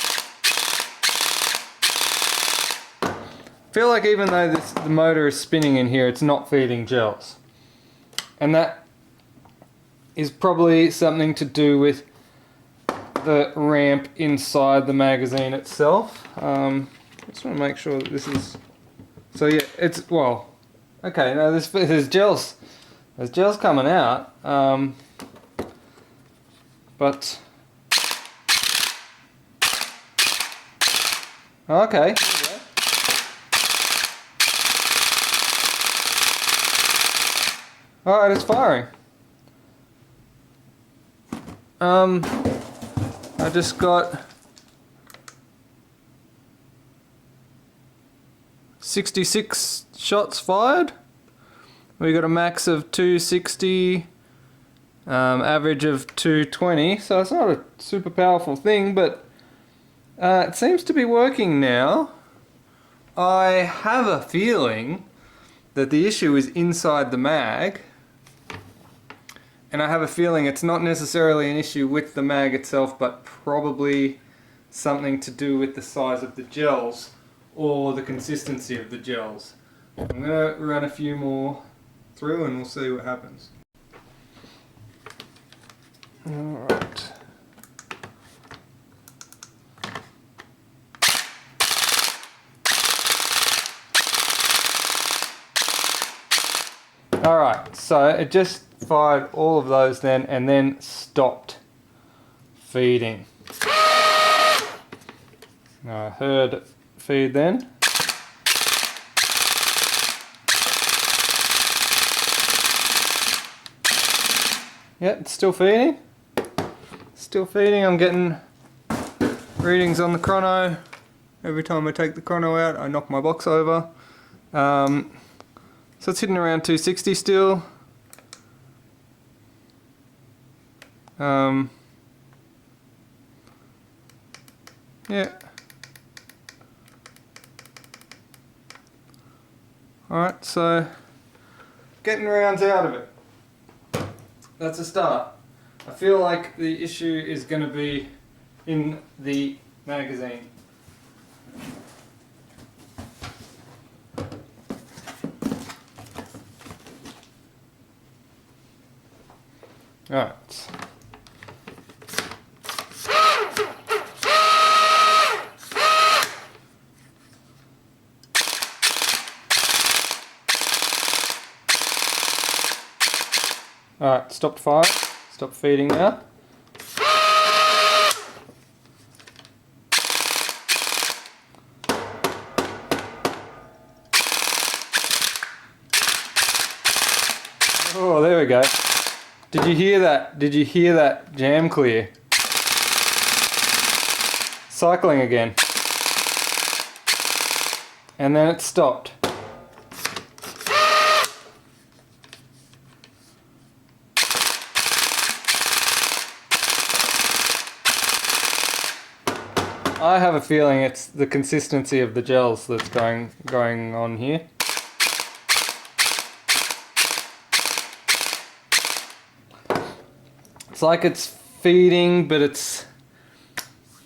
I feel like even though the motor is spinning in here, it's not feeding gels. And that is probably something to do with the ramp inside the magazine itself. I just want to make sure that this is... So yeah, it's... Well, okay, now there's gels. There's gels coming out. But... Okay. Alright, it's firing. I just got 66 shots fired. We got a max of 260, average of 220, so it's not a super powerful thing, but it seems to be working now. I have a feeling that the issue is inside the mag. And I have a feeling it's not necessarily an issue with the mag itself, but probably something to do with the size of the gels or the consistency of the gels. I'm going to run a few more through and we'll see what happens. Alright. Alright, so it just fired all of those then and then stopped feeding. Now I heard feed then. Yep, it's still feeding. Still feeding. I'm getting readings on the chrono. Every time I take the chrono out, I knock my box over. So it's hitting around 260 still. Yeah. Alright, so getting rounds out of it. That's a start. I feel like the issue is going to be in the magazine. Alright. Alright, stopped firing, stopped feeding now. Oh, there we go. Did you hear that? Did you hear that jam clear? Cycling again. And then it stopped. I have a feeling it's the consistency of the gels that's going on here. It's like it's feeding, but it's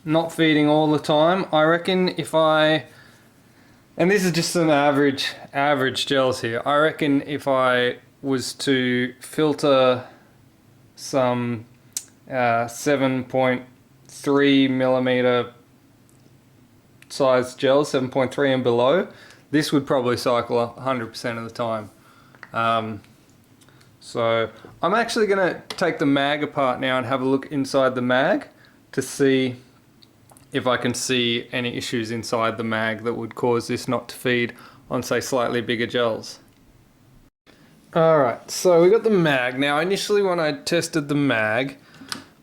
not feeding all the time. I reckon if I, and this is just some average gels here, I reckon if I was to filter some 7.3 millimeter size gels, 7.3 and below, this would probably cycle 100% of the time. So I'm actually going to take the mag apart now and have a look inside the mag to see if I can see any issues inside the mag that would cause this not to feed on, say, slightly bigger gels. Alright, so we got the mag. Now initially when I tested the mag,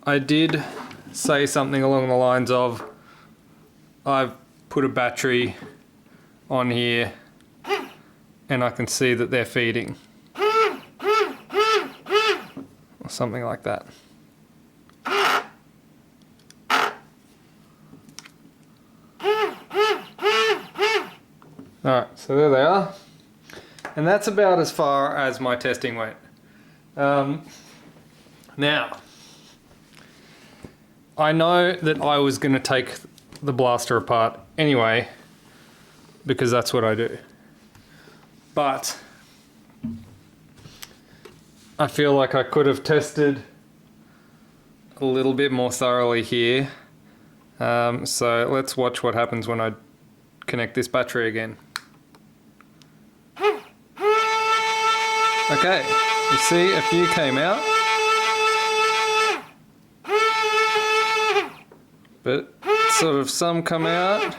I did say something along the lines of, I've put a battery on here and I can see that they're feeding. Or something like that. Alright, so there they are. And that's about as far as my testing went. Now, I know that I was going to take the blaster apart anyway, because that's what I do. But I feel like I could have tested a little bit more thoroughly here. So let's watch what happens when I connect this battery again. Okay, you see a few came out, but sort of some come out.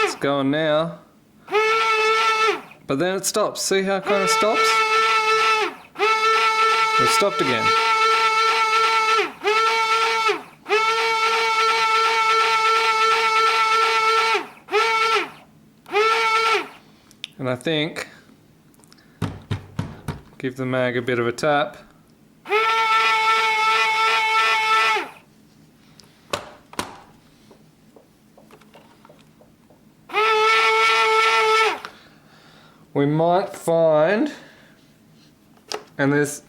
It's going now, but then it stops. See how it kind of stops? It stopped again. And I think, give the mag a bit of a tap. We might find, and there's,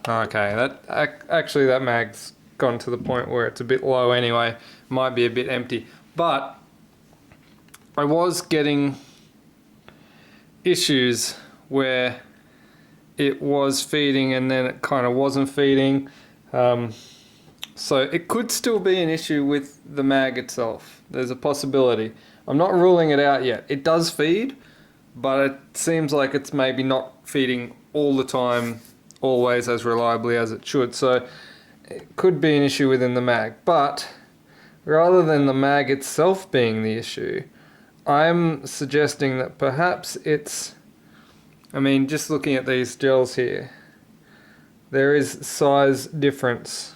okay, that actually that mag's gone to the point where it's a bit low anyway, might be a bit empty, but I was getting issues where it was feeding and then it kind of wasn't feeding. So it could still be an issue with the mag itself. There's a possibility. I'm not ruling it out yet. It does feed, but it seems like it's maybe not feeding all the time, always as reliably as it should. So it could be an issue within the mag. But rather than the mag itself being the issue, I'm suggesting that perhaps it's, I mean, just looking at these gels here, there is size difference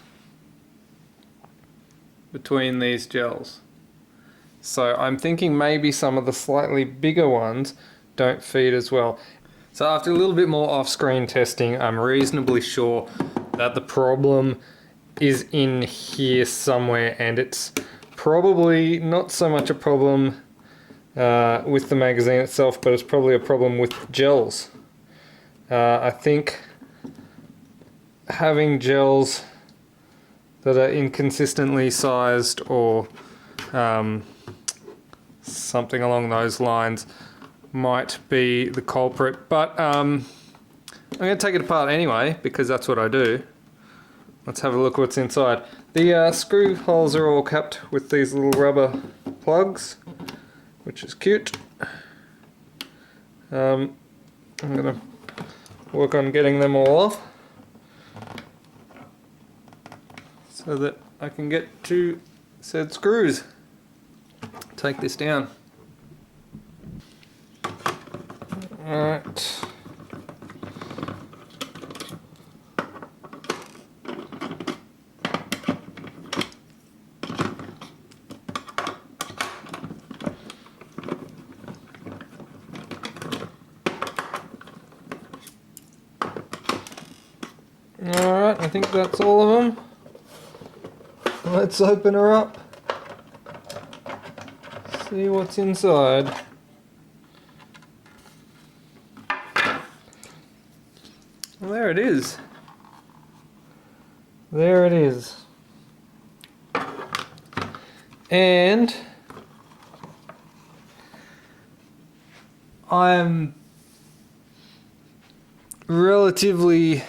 between these gels. So I'm thinking maybe some of the slightly bigger ones don't feed as well. So after a little bit more off-screen testing, I'm reasonably sure that the problem is in here somewhere, and it's probably not so much a problem with the magazine itself, but it's probably a problem with gels. I think having gels that are inconsistently sized or something along those lines might be the culprit, but I'm going to take it apart anyway because that's what I do. Let's have a look what's inside. The screw holes are all capped with these little rubber plugs, which is cute. I'm going to work on getting them all off so that I can get to said screws. Take this down. Alright. Alright, think that's all of them. Let's open her up. See what's inside. Well, there it is. There it is. And I'm relatively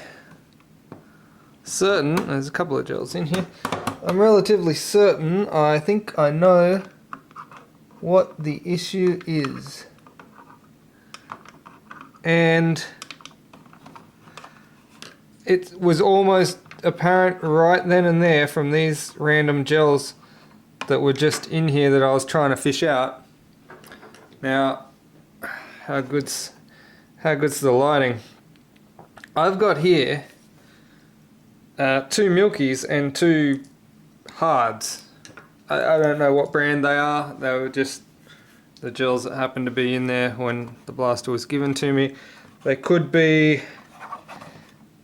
certain, there's a couple of gels in here, I'm relatively certain, I think I know what the issue is. And it was almost apparent right then and there from these random gels that were just in here that I was trying to fish out. Now, how good's the lighting? I've got here 2 milkies and 2 hards. I don't know what brand they are. They were just the gels that happened to be in there when the blaster was given to me. They could be,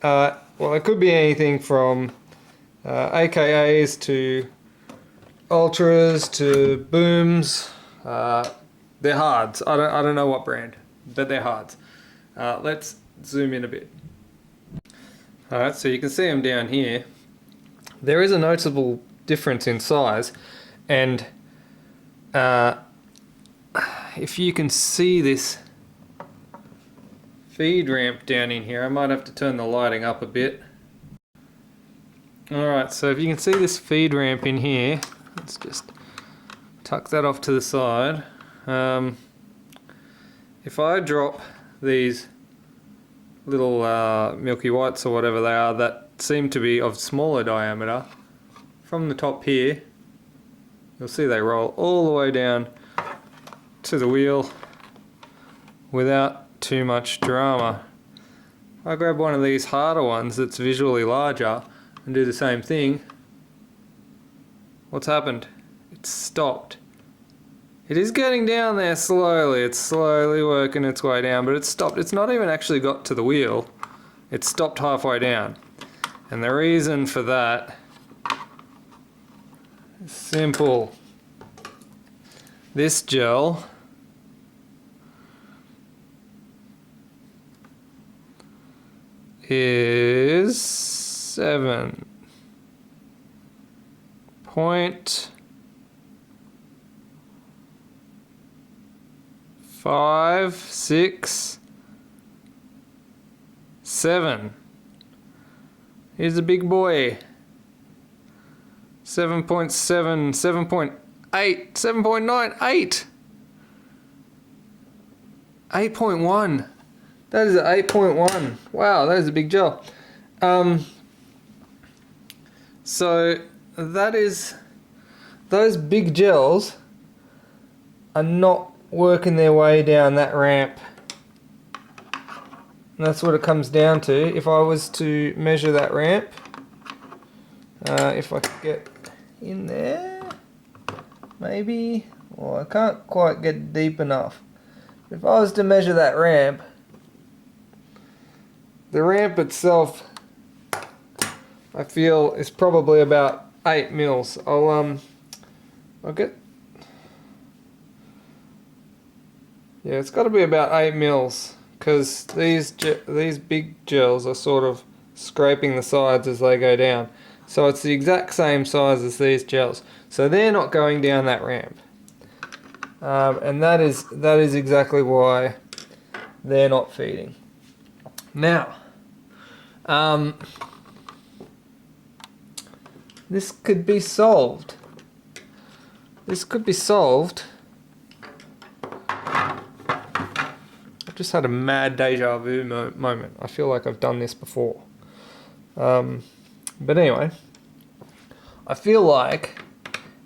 well, it could be anything from AKAs to ultras to booms. They're hards. I don't know what brand, but they're hards. Let's zoom in a bit. Alright, so you can see them down here. There is a noticeable difference in size, and if you can see this feed ramp down in here, I might have to turn the lighting up a bit. Alright, so if you can see this feed ramp in here, let's just tuck that off to the side. If I drop these little milky whites or whatever they are that seem to be of smaller diameter from the top here, you'll see they roll all the way down to the wheel without too much drama. If I grab one of these harder ones that's visually larger and do the same thing, what's happened? It's stopped. It is getting down there slowly, it's slowly working its way down, but it's stopped. It's not even actually got to the wheel. It's stopped halfway down. And the reason for that is simple. This gel is 7.56 5, 6, 7. Here's a big boy. 7.7, 7.8, 7.9, 8. 8.1. That is an 8.1. Wow, that is a big gel. So that is, those big gels are not working their way down that ramp. And that's what it comes down to. If I was to measure that ramp, if I could get in there, maybe, well, I can't quite get deep enough. If I was to measure that ramp, the ramp itself, I feel, is probably about 8 mils. I'll get, yeah, it's got to be about 8 mils, because these big gels are sort of scraping the sides as they go down. So it's the exact same size as these gels. So they're not going down that ramp. And that is exactly why they're not feeding. Now, this could be solved. This could be solved. I've just had a mad deja vu moment. I feel like I've done this before. But anyway, I feel like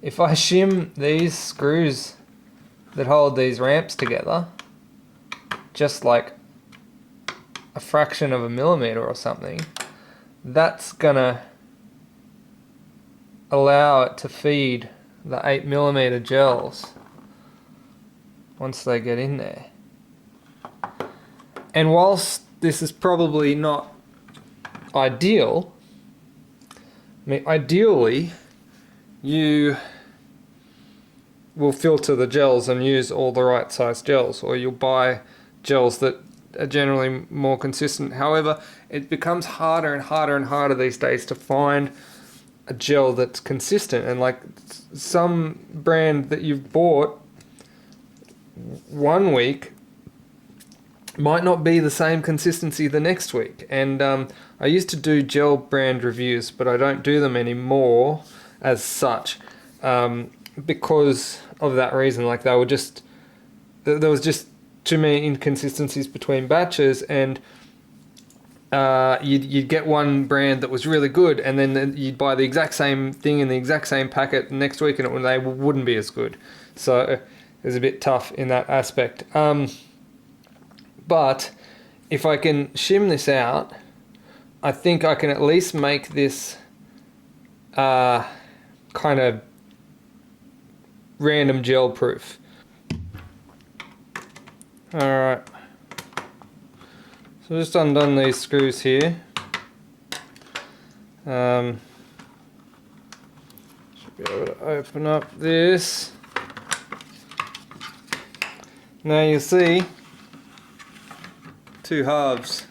if I shim these screws that hold these ramps together just like a fraction of a millimeter or something, that's gonna allow it to feed the 8mm gels once they get in there. And whilst this is probably not ideal, mean, ideally, you will filter the gels and use all the right size gels, or you'll buy gels that are generally more consistent. However, it becomes harder and harder and harder these days to find a gel that's consistent, and like some brand that you've bought one week might not be the same consistency the next week. And I used to do gel brand reviews, but I don't do them anymore as such, because of that reason. Like there was just too many inconsistencies between batches, and you'd get one brand that was really good, and then you'd buy the exact same thing in the exact same packet next week, and they wouldn't be as good. So it was a bit tough in that aspect. But if I can shim this out, I think I can at least make this kind of random gel proof. Alright. So just undone these screws here. Should be able to open up this. Now you see two halves.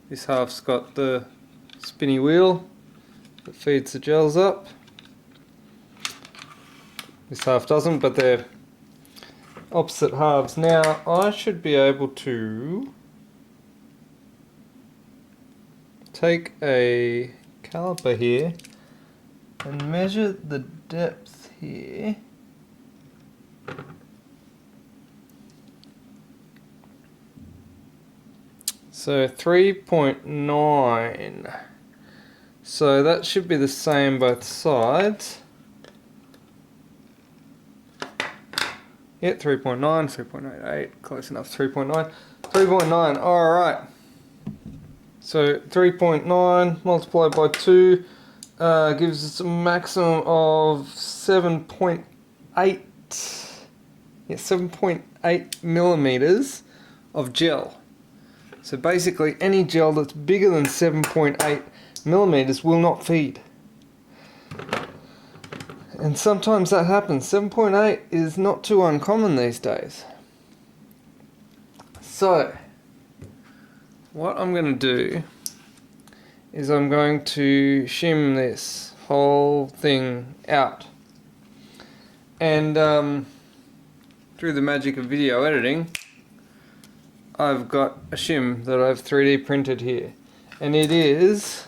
This half's got the spinny wheel that feeds the gels up. This half doesn't, but they're opposite halves. Now I should be able to take a caliper here and measure the depth here. So 3.9. So that should be the same both sides. Yeah, 3.9, 3.88, close enough, 3.9. 3.9, alright. So 3.9 multiplied by 2 gives us a maximum of 7.8. Yeah, 7.8 millimeters of gel. So basically any gel that's bigger than 7.8 millimeters will not feed. And sometimes that happens. 7.8 is not too uncommon these days. So what I'm going to do is I'm going to shim this whole thing out. And through the magic of video editing, I've got a shim that I've 3D printed here, and it is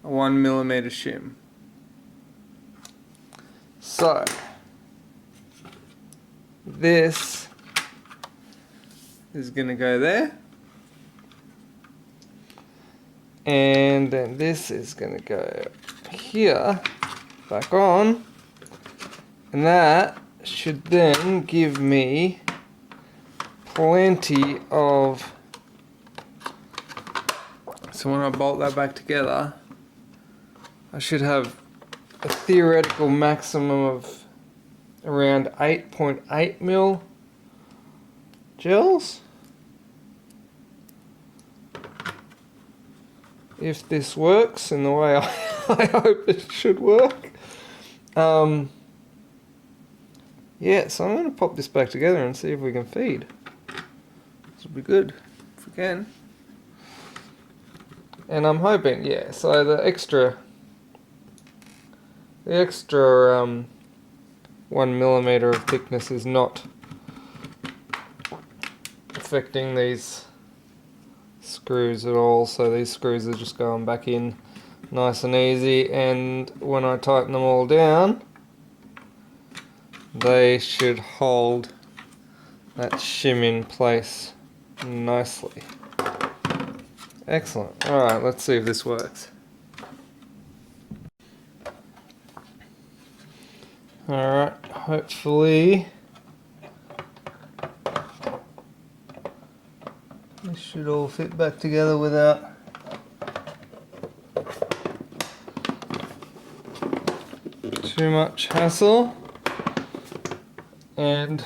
a 1mm shim. So this is going to go there, and then this is going to go here, back on, and that should then give me plenty of, so when I bolt that back together, I should have a theoretical maximum of around 8.8 mil gels, if this works in the way I hope it should work. Yeah, so I'm going to pop this back together and see if we can feed. This will be good if we can. And I'm hoping, yeah, so the extra 1mm of thickness is not affecting these screws at all, so these screws are just going back in nice and easy, and when I tighten them all down, they should hold that shim in place nicely. Excellent. Alright, let's see if this works. Alright, hopefully this should all fit back together without too much hassle. And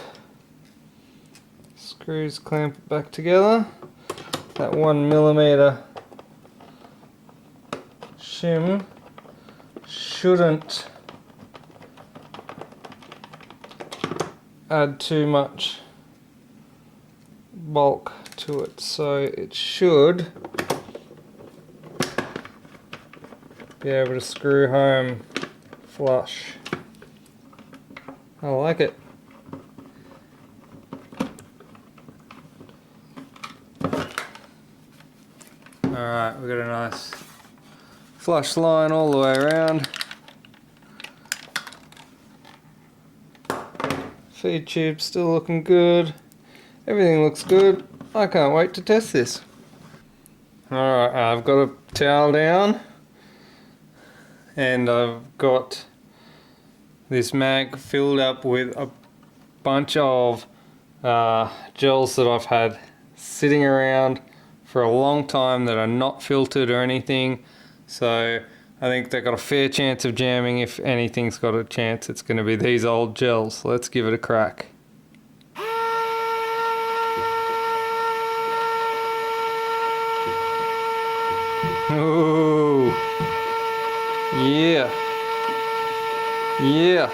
screws clamp it back together. That 1mm shim shouldn't add too much bulk to it, so it should be able to screw home flush. I like it. Alright, we've got a nice flush line all the way around. Feed tube still looking good. Everything looks good. I can't wait to test this. Alright, I've got a towel down and I've got this mag filled up with a bunch of gels that I've had sitting around for a long time that are not filtered or anything. So I think they've got a fair chance of jamming. If anything's got a chance, it's going to be these old gels. Let's give it a crack. Oh, yeah. Yeah.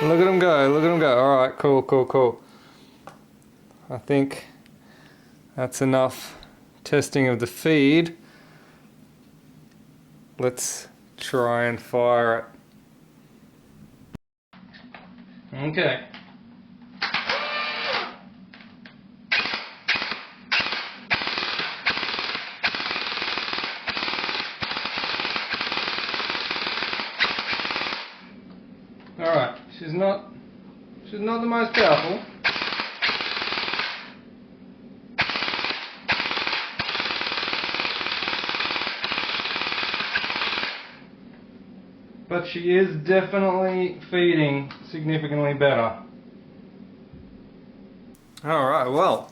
Look at them go, look at them go. Alright, cool, cool, cool. I think that's enough testing of the feed. Let's try and fire it. Okay. Alright, she's not the most powerful. But she is definitely feeding significantly better. Alright, well.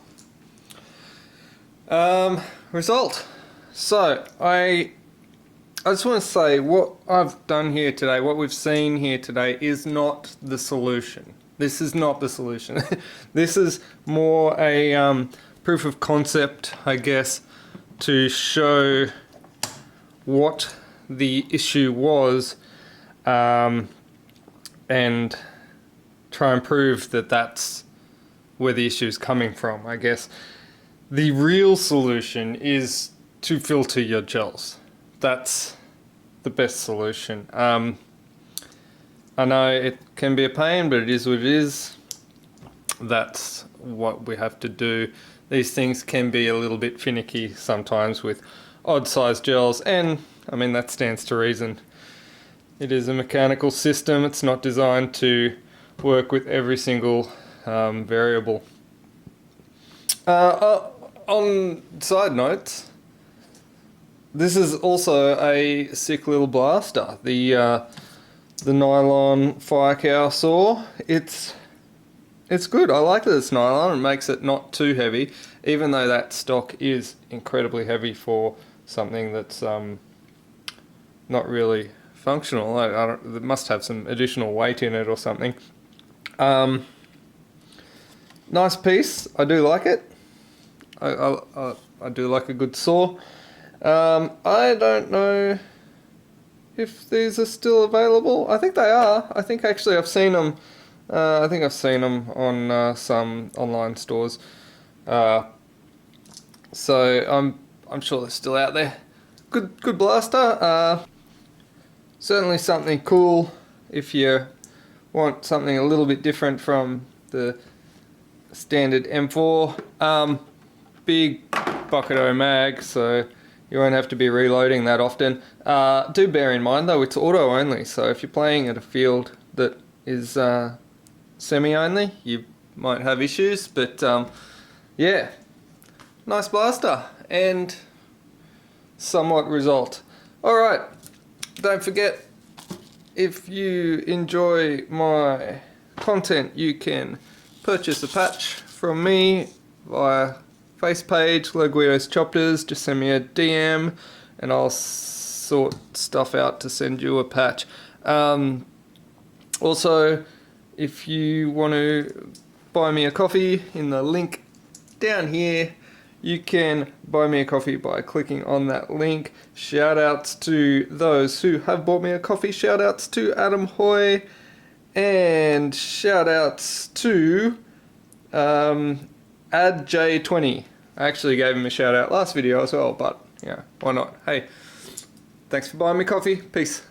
Result. So, I just want to say what I've done here today, what we've seen here today is not the solution. This is not the solution. This is more a proof of concept, I guess, to show what the issue was and try and prove that that's where the issue is coming from, I guess. The real solution is to filter your gels. That's the best solution. I know it can be a pain, but it is what it is. That's what we have to do. These things can be a little bit finicky sometimes with odd sized gels, and I mean that stands to reason. It is a mechanical system. It's not designed to work with every single variable. On side notes, this is also a sick little blaster. The nylon Firecow saw. It's good. I like that it's nylon. It makes it not too heavy, even though that stock is incredibly heavy for something that's not really functional. It must have some additional weight in it or something. Nice piece. I do like it. I do like a good saw. I don't know if these are still available. I think they are. I think actually I've seen them. I think I've seen them on some online stores. So I'm sure they're still out there. Good blaster. Certainly something cool if you want something a little bit different from the standard M4. Big bucket-o mag, so you won't have to be reloading that often. Do bear in mind though, it's auto only, so if you're playing at a field that is semi only, you might have issues, but yeah, nice blaster and somewhat result. Alright, don't forget, if you enjoy my content, you can purchase a patch from me via face page, Loguitos Chopters. Just send me a DM and I'll sort stuff out to send you a patch. Also, if you want to buy me a coffee, in the link down here, you can buy me a coffee by clicking on that link. Shout outs to those who have bought me a coffee. Shout outs to Adam Hoy, and shout outs to AdJ20. I actually gave him a shout out last video as well, but yeah, why not? Hey, thanks for buying me coffee. Peace.